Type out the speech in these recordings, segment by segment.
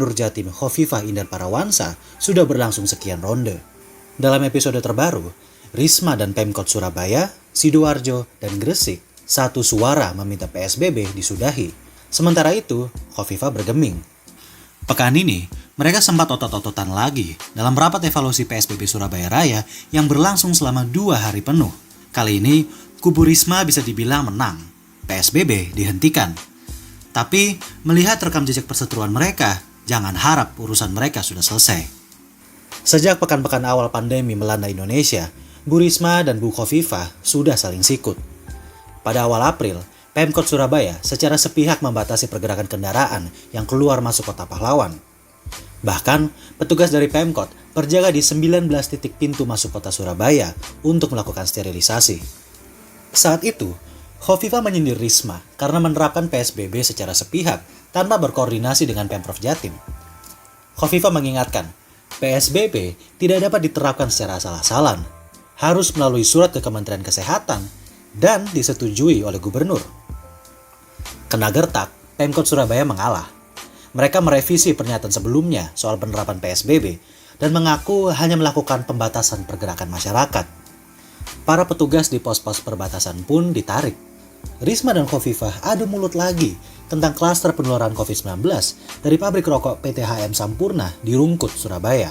Gubernur Jatim Khofifah Indar Parawansa sudah berlangsung sekian ronde. Dalam episode terbaru, Risma dan Pemkot Surabaya, Sidoarjo, dan Gresik satu suara meminta PSBB disudahi. Sementara itu, Khofifah bergeming. Pekan ini, mereka sempat otot-ototan lagi dalam rapat evaluasi PSBB Surabaya Raya yang berlangsung selama 2 hari penuh. Kali ini, kubu Risma bisa dibilang menang. PSBB dihentikan. Tapi, melihat rekam jejak perseteruan mereka, jangan harap urusan mereka sudah selesai. Sejak pekan-pekan awal pandemi melanda Indonesia, Bu Risma dan Bu Khofifah sudah saling sikut. Pada awal April, Pemkot Surabaya secara sepihak membatasi pergerakan kendaraan yang keluar masuk kota pahlawan. Bahkan, petugas dari Pemkot berjaga di 19 titik pintu masuk kota Surabaya untuk melakukan sterilisasi. Saat itu, Khofifah menyindir Risma karena menerapkan PSBB secara sepihak tanpa berkoordinasi dengan Pemprov Jatim. Khofifah mengingatkan, PSBB tidak dapat diterapkan secara asal-asalan, harus melalui surat ke Kementerian Kesehatan dan disetujui oleh Gubernur. Kena gertak, Pemkot Surabaya mengalah. Mereka merevisi pernyataan sebelumnya soal penerapan PSBB dan mengaku hanya melakukan pembatasan pergerakan masyarakat. Para petugas di pos-pos perbatasan pun ditarik. Risma dan Khofifah adu mulut lagi tentang klaster penularan COVID-19 dari pabrik rokok PT HM Sampurna di Rungkut, Surabaya.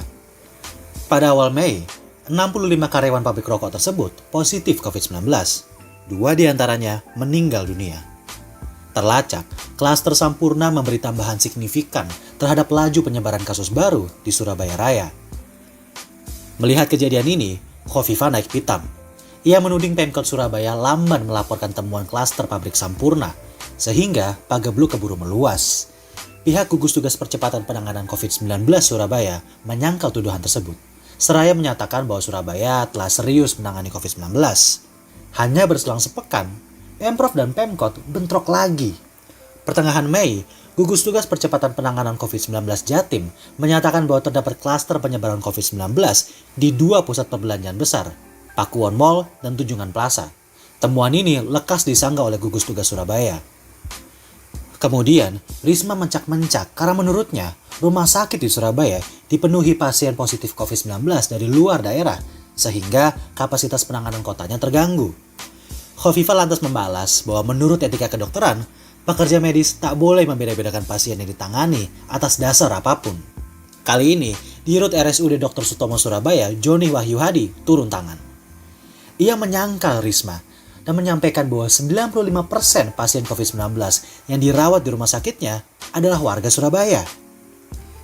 Pada awal Mei, 65 karyawan pabrik rokok tersebut positif COVID-19. 2 diantaranya meninggal dunia. Terlacak, klaster Sampurna memberi tambahan signifikan terhadap laju penyebaran kasus baru di Surabaya Raya. Melihat kejadian ini, Khofifah naik pitam. Ia menuding Pemkot Surabaya lamban melaporkan temuan klaster pabrik Sampurna, sehingga pagebluk keburu meluas. Pihak gugus tugas percepatan penanganan COVID-19 Surabaya menyangkal tuduhan tersebut. Seraya menyatakan bahwa Surabaya telah serius menangani COVID-19. Hanya berselang sepekan, Pemprov dan Pemkot bentrok lagi. Pertengahan Mei, gugus tugas percepatan penanganan COVID-19 Jatim menyatakan bahwa terdapat klaster penyebaran COVID-19 di 2 pusat perbelanjaan besar, Pakuwon Mall dan Tunjungan Plaza. Temuan ini lekas disanggah oleh gugus tugas Surabaya. Kemudian, Risma mencak-mencak karena menurutnya rumah sakit di Surabaya dipenuhi pasien positif COVID-19 dari luar daerah, sehingga kapasitas penanganan kotanya terganggu. Khofifah lantas membalas bahwa menurut etika kedokteran, pekerja medis tak boleh membeda-bedakan pasien yang ditangani atas dasar apapun. Kali ini, Dirut RSUD Dr. Sutomo Surabaya, Joni Wahyu Hadi, turun tangan. Ia menyangkal Risma dan menyampaikan bahwa 95% pasien COVID-19 yang dirawat di rumah sakitnya adalah warga Surabaya.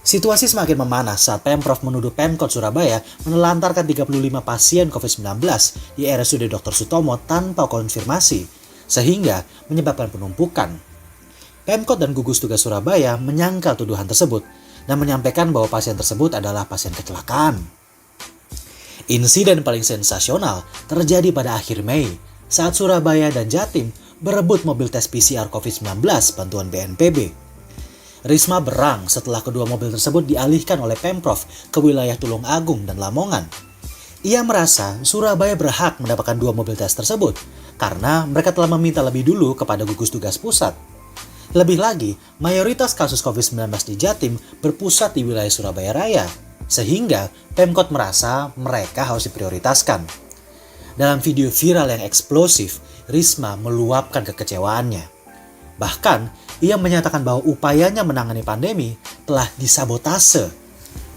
Situasi semakin memanas saat Pemprov menuduh Pemkot Surabaya menelantarkan 35 pasien COVID-19 di RSUD Dr. Sutomo tanpa konfirmasi, sehingga menyebabkan penumpukan. Pemkot dan gugus tugas Surabaya menyangkal tuduhan tersebut dan menyampaikan bahwa pasien tersebut adalah pasien kecelakaan. Insiden paling sensasional terjadi pada akhir Mei saat Surabaya dan Jatim berebut mobil tes PCR COVID-19 bantuan BNPB. Risma berang setelah kedua mobil tersebut dialihkan oleh Pemprov ke wilayah Tulung Agung dan Lamongan. Ia merasa Surabaya berhak mendapatkan 2 mobil tes tersebut karena mereka telah meminta lebih dulu kepada gugus tugas pusat. Lebih lagi, mayoritas kasus COVID-19 di Jatim berpusat di wilayah Surabaya Raya, sehingga Pemkot merasa mereka harus diprioritaskan. Dalam video viral yang eksplosif, Risma meluapkan kekecewaannya. Bahkan, ia menyatakan bahwa upayanya menangani pandemi telah disabotase.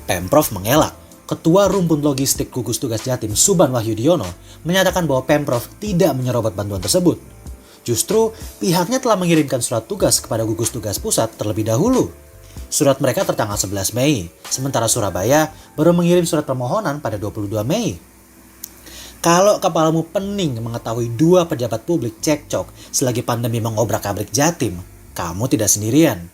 Pemprov mengelak. Ketua Rumpun Logistik Gugus Tugas Jatim Suban Wahyudiono menyatakan bahwa Pemprov tidak menyerobot bantuan tersebut. Justru, pihaknya telah mengirimkan surat tugas kepada gugus tugas pusat terlebih dahulu. Surat mereka tertanggal 11 Mei, sementara Surabaya baru mengirim surat permohonan pada 22 Mei. Kalau kepalamu pening mengetahui 2 pejabat publik cekcok selagi pandemi mengobrak-abrik Jatim, kamu tidak sendirian.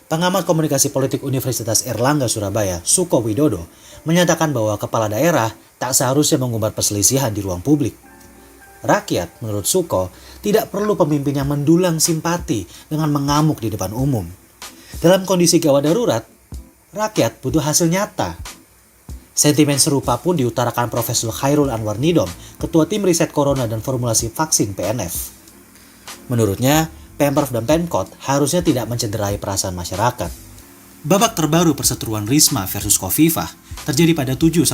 Pengamat komunikasi politik Universitas Erlangga Surabaya, Suko Widodo, menyatakan bahwa kepala daerah tak seharusnya mengumbar perselisihan di ruang publik. Rakyat, menurut Suko, tidak perlu pemimpin yang mendulang simpati dengan mengamuk di depan umum. Dalam kondisi gawat darurat, rakyat butuh hasil nyata. Sentimen serupa pun diutarakan Profesor Khairul Anwar Nidom, Ketua Tim Riset Corona dan Formulasi Vaksin PNF. Menurutnya, Pemprov dan Pemkot harusnya tidak mencederai perasaan masyarakat. Babak terbaru perseteruan Risma versus Khofifah terjadi pada 7-8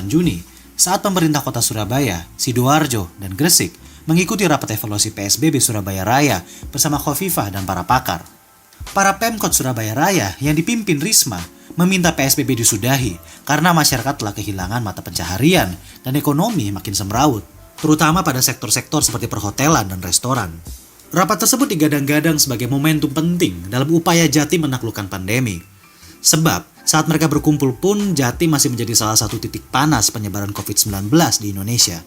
Juni saat pemerintah kota Surabaya, Sidoarjo, dan Gresik mengikuti rapat evaluasi PSBB Surabaya Raya bersama Khofifah dan para pakar. Para Pemkot Surabaya Raya yang dipimpin Risma meminta PSBB disudahi karena masyarakat telah kehilangan mata pencaharian dan ekonomi makin semrawut, terutama pada sektor-sektor seperti perhotelan dan restoran. Rapat tersebut digadang-gadang sebagai momentum penting dalam upaya Jatim menaklukkan pandemi. Sebab, saat mereka berkumpul pun Jatim masih menjadi salah satu titik panas penyebaran COVID-19 di Indonesia.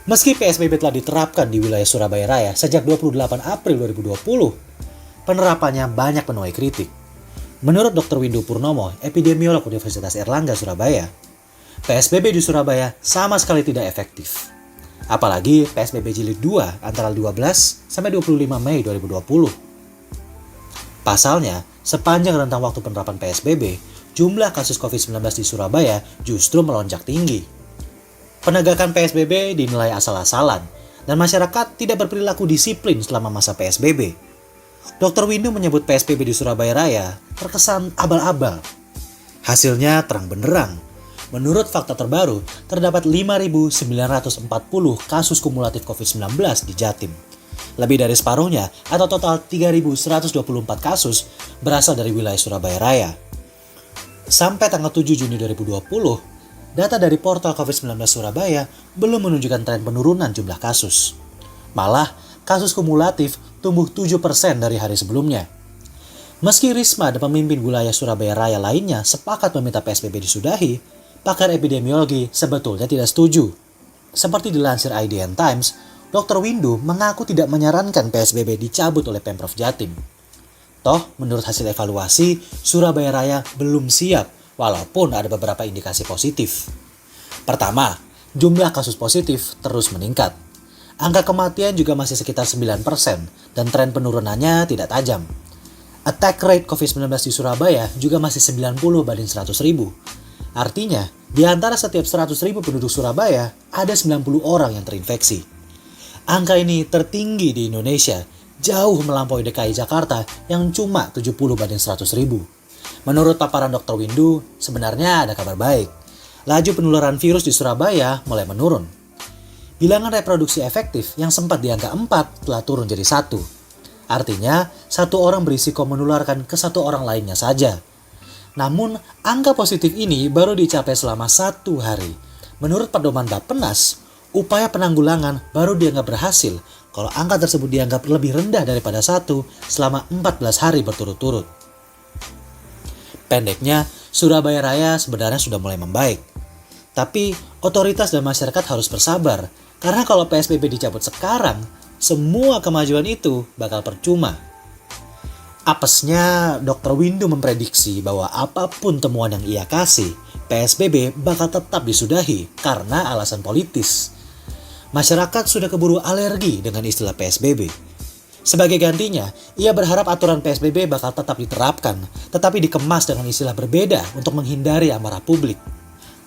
Meski PSBB telah diterapkan di wilayah Surabaya Raya sejak 28 April 2020, penerapannya banyak menuai kritik. Menurut Dr. Windu Purnomo, epidemiolog Universitas Airlangga Surabaya, PSBB di Surabaya sama sekali tidak efektif. Apalagi PSBB Jilid 2 antara 12 sampai 25 Mei 2020. Pasalnya, sepanjang rentang waktu penerapan PSBB, jumlah kasus COVID-19 di Surabaya justru melonjak tinggi. Penegakan PSBB dinilai asal-asalan, dan masyarakat tidak berperilaku disiplin selama masa PSBB. Dr. Windu menyebut PSBB di Surabaya Raya terkesan abal-abal. Hasilnya terang benderang. Menurut fakta terbaru, terdapat 5.940 kasus kumulatif COVID-19 di Jatim. Lebih dari separuhnya, atau total 3.124 kasus, berasal dari wilayah Surabaya Raya. Sampai tanggal 7 Juni 2020, data dari portal COVID-19 Surabaya belum menunjukkan tren penurunan jumlah kasus. Malah, kasus kumulatif tumbuh 7% dari hari sebelumnya. Meski Risma dan pemimpin wilayah Surabaya Raya lainnya sepakat meminta PSBB disudahi, pakar epidemiologi sebetulnya tidak setuju. Seperti dilansir IDN Times, Dr. Windu mengaku tidak menyarankan PSBB dicabut oleh Pemprov Jatim. Toh, menurut hasil evaluasi, Surabaya Raya belum siap walaupun ada beberapa indikasi positif. Pertama, jumlah kasus positif terus meningkat. Angka kematian juga masih sekitar 9% dan tren penurunannya tidak tajam. Attack rate COVID-19 di Surabaya juga masih 90 banding 100 ribu. Artinya, di antara setiap 100.000 penduduk Surabaya, ada 90 orang yang terinfeksi. Angka ini tertinggi di Indonesia, jauh melampaui DKI Jakarta yang cuma 70 banding 100.000. Menurut paparan Dr. Windu, sebenarnya ada kabar baik. Laju penularan virus di Surabaya mulai menurun. Bilangan reproduksi efektif yang sempat di angka 4 telah turun jadi 1. Artinya, satu orang berisiko menularkan ke satu orang lainnya saja. Namun, angka positif ini baru dicapai selama 1 hari. Menurut pedoman Bappenas, upaya penanggulangan baru dianggap berhasil kalau angka tersebut dianggap lebih rendah daripada 1 selama 14 hari berturut-turut. Pendeknya, Surabaya Raya sebenarnya sudah mulai membaik. Tapi, otoritas dan masyarakat harus bersabar, karena kalau PSBB dicabut sekarang, semua kemajuan itu bakal percuma. Apesnya, Dr. Windu memprediksi bahwa apapun temuan yang ia kasih, PSBB bakal tetap disudahi karena alasan politis. Masyarakat sudah keburu alergi dengan istilah PSBB. Sebagai gantinya, ia berharap aturan PSBB bakal tetap diterapkan, tetapi dikemas dengan istilah berbeda untuk menghindari amarah publik.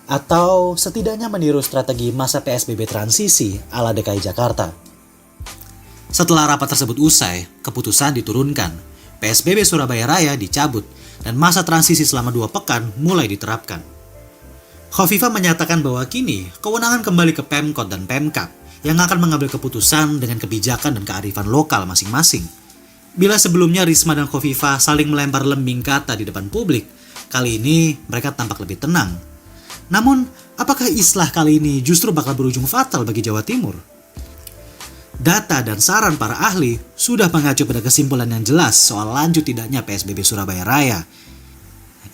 Atau setidaknya meniru strategi masa PSBB transisi ala DKI Jakarta. Setelah rapat tersebut usai, keputusan diturunkan. PSBB Surabaya Raya dicabut dan masa transisi selama 2 pekan mulai diterapkan. Khofifah menyatakan bahwa kini kewenangan kembali ke Pemkot dan Pemkab yang akan mengambil keputusan dengan kebijakan dan kearifan lokal masing-masing. Bila sebelumnya Risma dan Khofifah saling melempar lembing kata di depan publik, kali ini mereka tampak lebih tenang. Namun, apakah islah kali ini justru bakal berujung fatal bagi Jawa Timur? Data dan saran para ahli sudah mengacu pada kesimpulan yang jelas soal lanjut tidaknya PSBB Surabaya Raya.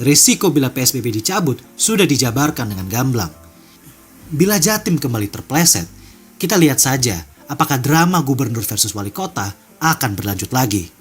Risiko bila PSBB dicabut sudah dijabarkan dengan gamblang. Bila Jatim kembali terpleset, kita lihat saja apakah drama gubernur versus wali kota akan berlanjut lagi.